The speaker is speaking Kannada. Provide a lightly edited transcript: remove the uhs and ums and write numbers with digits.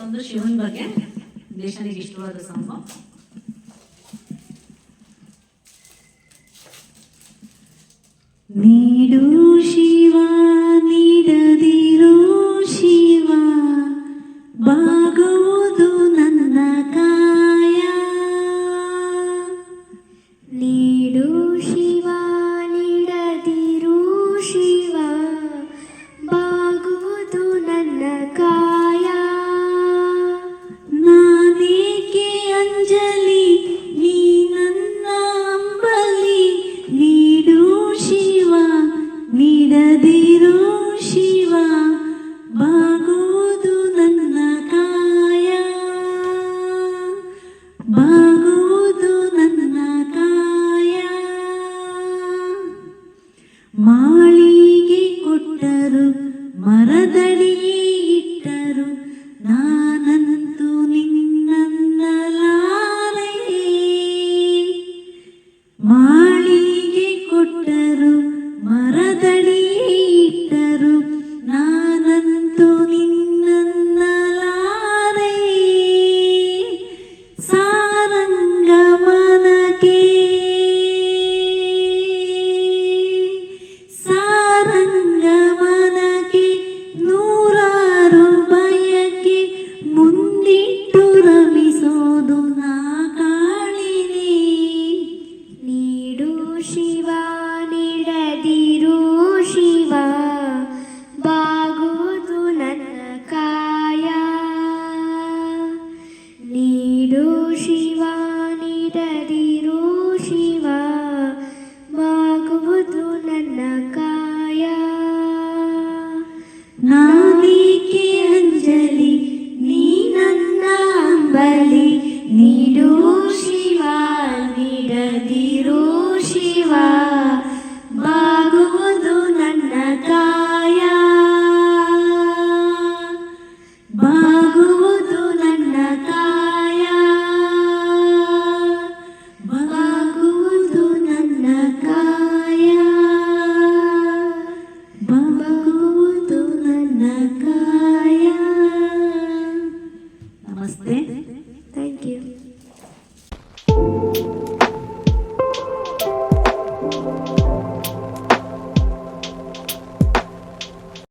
ಮತ್ತೊಂದು ಶಿವನ ಬಗ್ಗೆ ದೇಶನಿಗೆ ಇಷ್ಟವಾದ ಸಾಂಗು. ನೀಡು ಶಿವ ನೀಡದಿರೋ ಶಿವ ಬಾಗುವುದು ನನ್ನ ಕಾಯ. ನೀಡು ಶಿವ ನೀಡದಿರೋ ಶಿವ ಬಾಗುವುದು ನನ್ನ ಕಾಯ. ನಾನೇಕೆ ಅಂಜಲಿ ನೀ ನನ್ನ ಅಂಬಲಿ. ನೀಡು ಶಿವ ನೀಡದಿರೋ ಶಿವ ಬಾಗುವುದು ನನ್ನ ಕಾಯ. ಬಾಗುವುದು ನನ್ನ ಕಾಯ. ಮಾಳಿಗೆ ಕೊಟ್ಟರು ಮರದಡಿಯೇ ಇಟ್ಟರು ನಾನಂತೂ ನಿನ್ನನ್ನಲಾರೆ. ಮಾಳಿಗೆ ಕೊಟ್ಟರು ಮರದಡಿಯೇ ಇಟ್ಟರು ನಾನಂತೂ ನಿನ್ನನ್ನಲಾರೆ. ಸಾರಂಗಮನಕ್ಕೆ ಸಾರಂಗಮನಕ್ಕೆ ನೂರಾರು ಬಯಕೆ ಮುಂದಿಟ್ಟು ರಮಿಸೋದು ನಾ ಕಾಳಿನೇ. ನೀಡು ಶಿವ ನೀಡದಿರೋ ಶಿವ ಬಾಗುವುದು ನನ್ನ ಕಾಯ. ನೀಡು ಶಿವ ನೀಡದಿರೋ ಶಿವ ಬಾಗುವುದು ನನ್ನ ಕಾಯ. ನಾನೇಕೆ ಅಂಜಲಿ ನೀ ನನ್ನ ಅಂಬಲಿ. ನೀಡು ಶಿವ ನೀಡದಿ